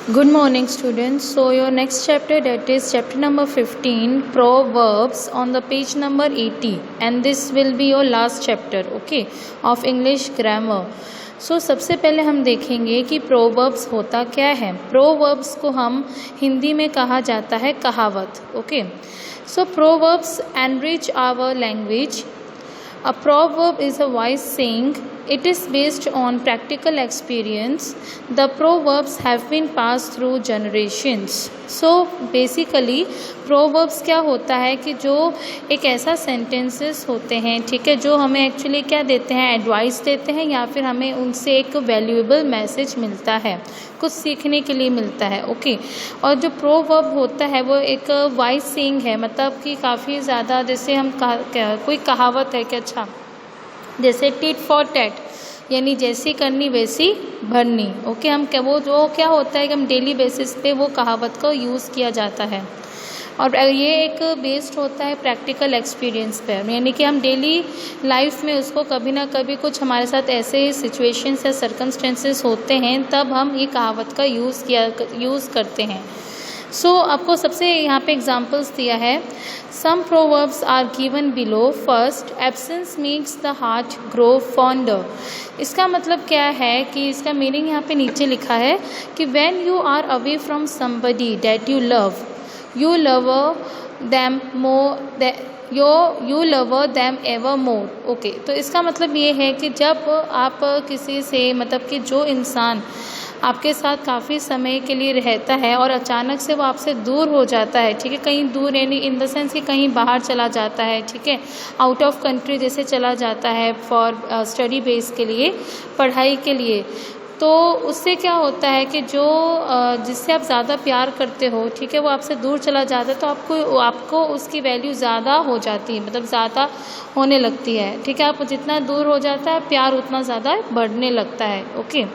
Good morning, students. So, your next chapter, that is chapter number 15, Proverbs, on the page number 80, and this will be your last chapter, okay, of English grammar. So, सबसे पहले हम देखेंगे कि proverbs होता क्या है. Proverbs को हम हिंदी में कहा जाता है कहावत, okay. So proverbs enrich our language. A proverb is a wise saying. It is based on practical experience. The proverbs have been passed through generations. So basically proverbs क्या होता है कि जो एक ऐसा sentences होते हैं, ठीक है, जो हमें एक्चुअली क्या देते हैं, एडवाइस देते हैं या फिर हमें उनसे एक वैल्यूएबल मैसेज मिलता है, कुछ सीखने के लिए मिलता है, ओके. और जो प्रोवर्ब होता है वो एक वाइज सेइंग है, मतलब कि काफ़ी ज़्यादा, जैसे हम कोई कहावत है कि अच्छा जैसे टिट फॉर टैट, यानी जैसी करनी वैसी भरनी, ओके. हम क्या वो जो क्या होता है कि हम डेली बेसिस पे वो कहावत को यूज़ किया जाता है और ये एक बेस्ड होता है प्रैक्टिकल एक्सपीरियंस पर, यानी कि हम डेली लाइफ में उसको कभी ना कभी कुछ हमारे साथ ऐसे सिचुएशंस या सर्कमस्टेंसेस होते हैं तब हम ये कहावत का यूज़ करते हैं. सो आपको सबसे यहाँ पे एग्जांपल्स दिया है. Some proverbs are given below. First, absence makes the heart grow fonder. इसका मतलब क्या है कि इसका मीनिंग यहाँ पे नीचे लिखा है कि when you are away from somebody that you love, you love them more, you love them ever more, okay. तो इसका मतलब ये है कि जब आप किसी से, मतलब कि जो इंसान आपके साथ काफ़ी समय के लिए रहता है और अचानक से वो आपसे दूर हो जाता है, ठीक है, कहीं दूर, यानी इन द सेंस कि कहीं बाहर चला जाता है, ठीक है, आउट ऑफ कंट्री जैसे चला जाता है फॉर स्टडी बेस के लिए, पढ़ाई के लिए, तो उससे क्या होता है कि जो जिससे आप ज़्यादा प्यार करते हो, ठीक है, वो आपसे दूर चला जाता है, तो आपको उसकी वैल्यू ज़्यादा हो जाती है, मतलब ज़्यादा होने लगती है, ठीक है. आप जितना दूर हो जाता है प्यार उतना ज़्यादा बढ़ने लगता है, okay.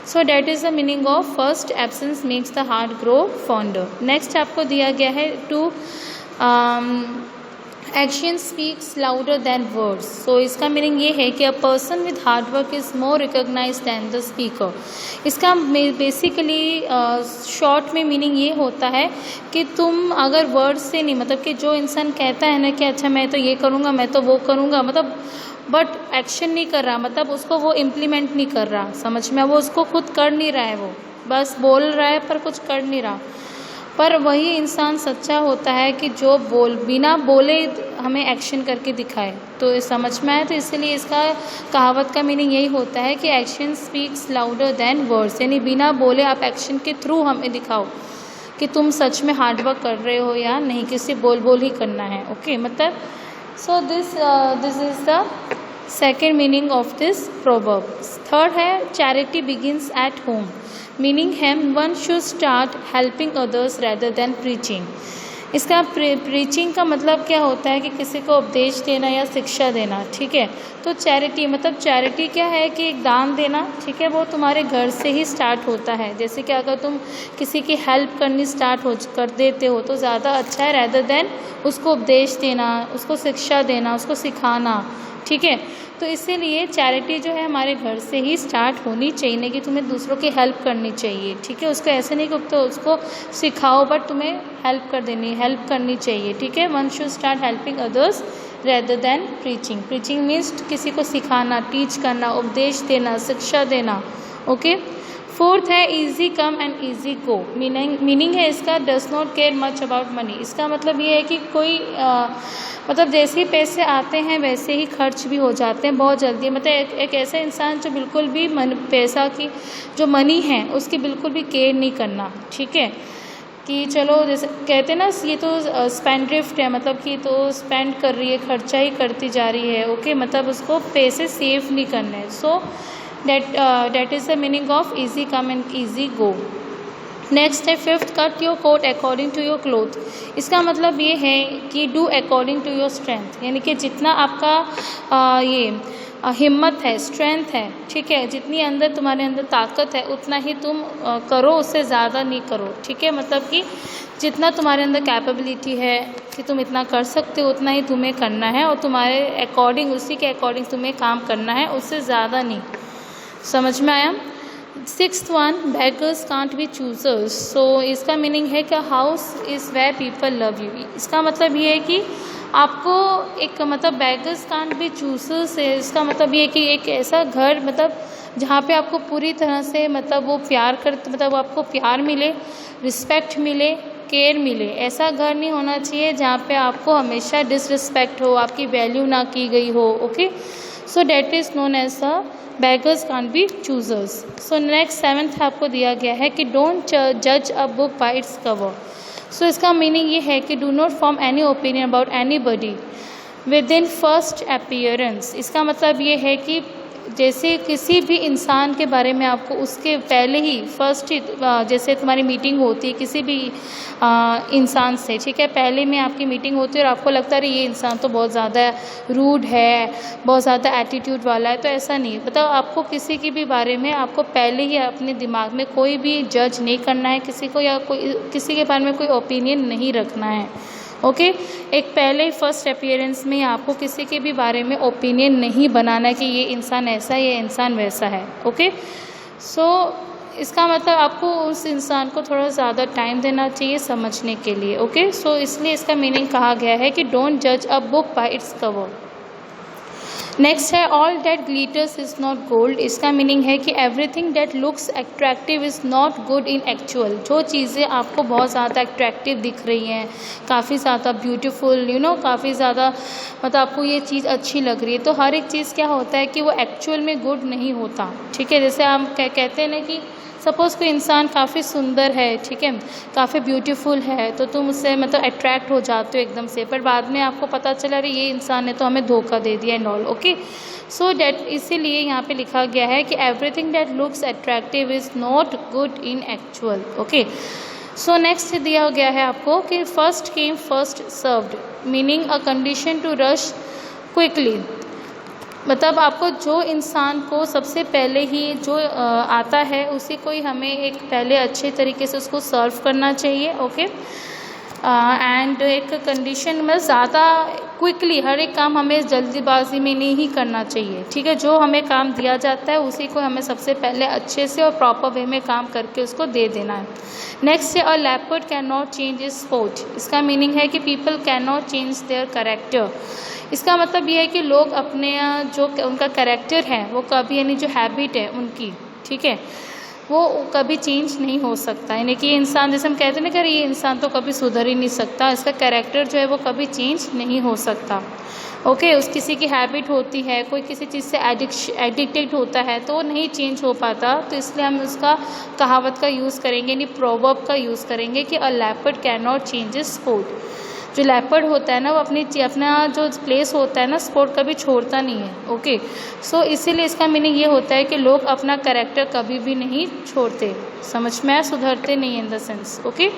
So that is the meaning of first, absence makes the heart grow fonder. Next आपको दिया गया है two action speaks louder than words. So इसका मीनिंग ये है कि a person with hard work is more recognise than the speaker. इसका basically short में मीनिंग ये होता है कि तुम अगर वर्ड से नहीं, मतलब कि जो इंसान कहता है ना कि अच्छा मैं तो ये करूँगा, मैं तो वो करूँगा, मतलब बट एक्शन नहीं कर रहा, मतलब उसको वो इम्प्लीमेंट नहीं कर रहा, समझ में, वो उसको खुद कर नहीं रहा है, वो बस बोल रहा है पर कुछ कर नहीं रहा. पर वही इंसान सच्चा होता है कि जो बिना बोले हमें एक्शन करके दिखाए. तो समझ में आए. तो इसलिए इसका कहावत का मीनिंग यही होता है कि action speaks louder than words, यानी बिना बोले आप एक्शन के थ्रू हमें दिखाओ कि तुम सच में हार्डवर्क कर रहे हो या नहीं, किसी बोल ही करना है, ओके. मतलब so this is the second meaning of this proverb. Third है charity begins at home. Meaning है one should start helping others rather than preaching. इसका प्रीचिंग का मतलब क्या होता है कि किसी को उपदेश देना या शिक्षा देना, ठीक है. तो चैरिटी, मतलब चैरिटी क्या है कि एक दान देना, ठीक है, वो तुम्हारे घर से ही स्टार्ट होता है. जैसे कि अगर तुम किसी की हेल्प करनी कर देते हो तो ज़्यादा अच्छा है रेदर देन उसको उपदेश देना, उसको शिक्षा देना, उसको सिखाना, ठीक है. तो इसीलिए चैरिटी जो है हमारे घर से ही स्टार्ट होनी चाहिए, नहीं कि तुम्हें दूसरों की हेल्प करनी चाहिए, ठीक है. उसको ऐसे नहीं कि तो उसको सिखाओ, बट तुम्हें हेल्प करनी चाहिए, ठीक है. One should start helping others rather than preaching. Preaching means किसी को सिखाना, टीच करना, उपदेश देना, शिक्षा देना, ओके. फोर्थ है easy come and easy go. Meaning है इसका does not care much about money. इसका मतलब ये है कि कोई मतलब जैसे ही पैसे आते हैं वैसे ही खर्च भी हो जाते हैं बहुत जल्दी. मतलब एक ऐसा इंसान जो बिल्कुल भी पैसा की जो मनी है उसकी बिल्कुल भी केयर नहीं करना, ठीक है, कि चलो जैसे कहते हैं ना ये तो स्पेंड्रिफ्ट है, मतलब कि तो स्पेंड कर रही है, खर्चा ही करती जा रही है, ओके. मतलब उसको पैसे सेव नहीं करने. सो that is the meaning of easy come and easy go. Next है fifth, cut your coat according to your cloth. इसका मतलब ये है कि do according to your strength, यानी कि जितना आपका हिम्मत है, स्ट्रेंथ है, ठीक है, जितनी अंदर तुम्हारे अंदर ताकत है उतना ही तुम करो, उससे ज़्यादा नहीं करो, ठीक है. मतलब कि जितना तुम्हारे अंदर कैपेबिलिटी है कि तुम इतना कर सकते हो उतना ही तुम्हें करना है और तुम्हारे अकॉर्डिंग, उसी के अकॉर्डिंग तुम्हें काम करना है, उससे ज़्यादा नहीं. समझ में आया. Sixth one, beggars can't be choosers। सो इसका मीनिंग है कि house is where people love you। इसका मतलब ये है कि आपको एक मतलब beggars can't be choosers है, इसका मतलब ये है कि एक ऐसा घर मतलब जहाँ पे आपको पूरी तरह से मतलब वो प्यार कर मतलब आपको प्यार मिले, रिस्पेक्ट मिले, केयर मिले। ऐसा घर नहीं होना चाहिए जहाँ पे आपको हमेशा डिसरिस्पेक्ट हो, आपकी वैल्यू ना की गई हो। Okay, so that is known as a beggars can't be choosers। So next seventh आपको दिया गया है कि डोंट जज a book by its cover. So इसका मीनिंग ये है कि do not form any opinion about anybody within first appearance. इसका मतलब ये है कि जैसे किसी भी इंसान के बारे में आपको उसके पहले ही फर्स्ट ही जैसे तुम्हारी मीटिंग होती है किसी भी इंसान से, ठीक है, पहले में आपकी मीटिंग होती है और आपको लगता है ये इंसान तो बहुत ज़्यादा रूड है, बहुत ज़्यादा एटीट्यूड वाला है, तो ऐसा नहीं मतलब आपको किसी के भी बारे में आपको पहले ही अपने दिमाग में कोई भी जज नहीं करना है किसी को, या कोई किसी के बारे में कोई ओपिनियन नहीं रखना है। ओके, एक पहले ही फर्स्ट अपीयरेंस में आपको किसी के भी बारे में ओपिनियन नहीं बनाना कि ये इंसान ऐसा है, ये इंसान वैसा है। ओके, सो इसका मतलब आपको उस इंसान को थोड़ा ज़्यादा टाइम देना चाहिए समझने के लिए। ओके, सो इसलिए इसका मीनिंग कहा गया है कि डोंट जज a book by its cover. Next है all that glitters is not gold. इसका मीनिंग है कि everything that looks attractive is not good in actual. जो चीज़ें आपको बहुत ज़्यादा अट्रैक्टिव दिख रही हैं, काफ़ी ज़्यादा ब्यूटीफुल काफ़ी ज़्यादा मतलब आपको ये चीज़ अच्छी लग रही है, तो हर एक चीज़ क्या होता है कि वो एक्चुअल में गुड नहीं होता। ठीक है, जैसे हम कहते हैं ना कि सपोज़ कोई इंसान काफ़ी सुंदर है, ठीक है, काफ़ी ब्यूटीफुल है, तो तुम उससे मतलब अट्रैक्ट हो जाते हो एकदम से, पर बाद में आपको पता चला अरे ये इंसान ने तो हमें धोखा दे दिया and all. Okay, so that इसीलिए यहाँ पे लिखा गया है कि everything that looks attractive is not good in actual. Okay, so next दिया गया है आपको कि first come first served, meaning a condition to rush quickly. मतलब आपको जो इंसान को सबसे पहले ही जो आता है उसी को ही हमें एक पहले अच्छे तरीके से उसको सर्व करना चाहिए। ओके, एंड एक कंडीशन में ज़्यादा क्विकली हर एक काम हमें जल्दीबाजी में नहीं करना चाहिए। ठीक है, जो हमें काम दिया जाता है उसी को हमें सबसे पहले अच्छे से और प्रॉपर वे में काम करके उसको दे देना है। नेक्स्ट है अ leopard can not change is sport. इसका मीनिंग है कि people can not change their character. इसका मतलब ये है कि लोग अपने जो उनका कैरेक्टर है वो कभी यानी जो हैबिट है उनकी, ठीक है, वो कभी चेंज नहीं हो सकता। यानी कि ये इंसान जैसे हम कहते हैं ना कि ये इंसान तो कभी सुधर ही नहीं सकता, इसका कैरेक्टर जो है वो कभी चेंज नहीं हो सकता। ओके, उस किसी की हैबिट होती है, कोई किसी चीज़ से एडिक्टेड होता है तो वो नहीं चेंज हो पाता, तो इसलिए हम उसका कहावत का यूज़ करेंगे, यानी प्रोवर्ब का यूज़ करेंगे कि अ leopard can not change is sport. जो लेपर्ड होता है ना वो अपना जो प्लेस होता है ना स्पोर्ट कभी छोड़ता नहीं है। ओके, सो इसीलिए इसका मीनिंग ये होता है कि लोग अपना कैरेक्टर कभी भी नहीं छोड़ते, समझ में आया, सुधरते नहीं in the sense. Okay,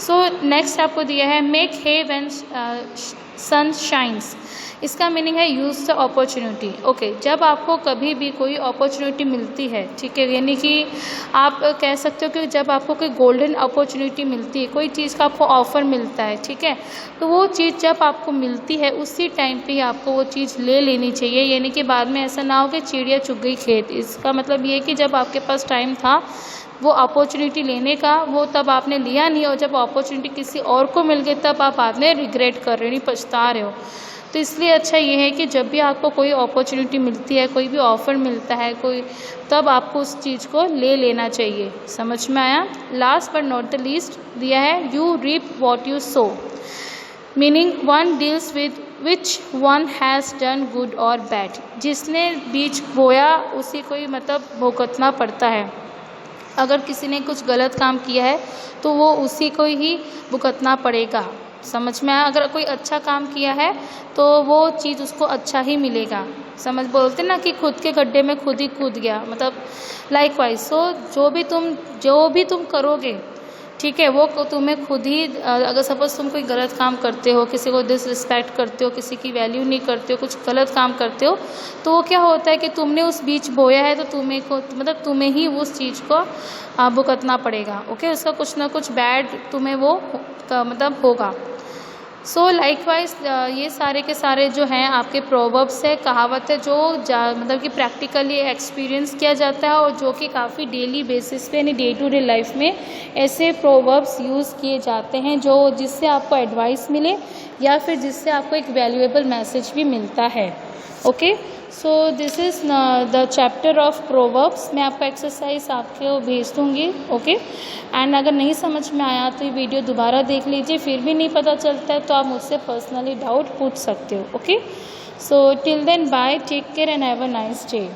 so next आपको दिया है make hay when sun shines. इसका मीनिंग है यूज़ द अपॉर्चुनिटी। ओके, जब आपको कभी भी कोई अपॉर्चुनिटी मिलती है, ठीक है, यानी कि आप कह सकते हो कि जब आपको कोई गोल्डन अपॉर्चुनिटी मिलती है, कोई चीज़ का आपको ऑफ़र मिलता है, ठीक है, तो वो चीज़ जब आपको मिलती है उसी टाइम पे आपको वो चीज़ ले लेनी चाहिए, यानी कि बाद में ऐसा ना हो कि चिड़िया चुग गई खेत। इसका मतलब ये है कि जब आपके पास टाइम था वो अपॉर्चुनिटी लेने का, वो तब आपने लिया नहीं, और जब अपॉर्चुनिटी किसी और को मिल गई तब आप बाद में रिग्रेट कर रहे हो, पछता रहे हो। तो इसलिए अच्छा ये है कि जब भी आपको कोई अपॉर्चुनिटी मिलती है, कोई भी ऑफ़र मिलता है कोई, तब आपको उस चीज़ को ले लेना चाहिए। समझ में आया। Last but not the least दिया है you reap what you sow, meaning one deals with which one has done good और बैड। जिसने बीज बोया उसी को ही मतलब भुगतना पड़ता है। अगर किसी ने कुछ गलत काम किया है तो वो उसी को ही भुगतना पड़ेगा। समझ में आया। अगर कोई अच्छा काम किया है तो वो चीज़ उसको अच्छा ही मिलेगा। समझ बोलते ना कि खुद के गड्ढे में खुद ही कूद गया, मतलब लाइकवाइज। सो जो भी तुम करोगे, ठीक है, वो तुम्हें खुद ही, अगर सपोज तुम कोई गलत काम करते हो, किसी को डिसरिस्पेक्ट करते हो, किसी की वैल्यू नहीं करते हो, कुछ गलत काम करते हो, तो वो क्या होता है कि तुमने उस बीज बोया है तो तुम्हें ही उस चीज़ को भुगतना पड़ेगा। ओके, उसका कुछ ना कुछ बैड तुम्हें वो मतलब होगा। सो लाइकवाइज ये सारे के सारे जो हैं आपके प्रोवर्ब्स है, कहावत है, जो मतलब कि प्रैक्टिकली एक्सपीरियंस किया जाता है और जो कि काफ़ी डेली बेसिस पे यानी डे टू डे लाइफ में ऐसे प्रोवर्ब्स यूज़ किए जाते हैं जो जिससे आपको एडवाइस मिले या फिर जिससे आपको एक वैल्यूएबल मैसेज भी मिलता है। Okay, so this is the chapter of proverbs. मैं आपको एक्सरसाइज आपको भेज दूँगी। ओके, एंड अगर नहीं समझ में आया तो ये वीडियो दोबारा देख लीजिए, फिर भी नहीं पता चलता है तो आप मुझसे पर्सनली डाउट पूछ सकते हो। Okay, so till then bye, take care and have a nice day.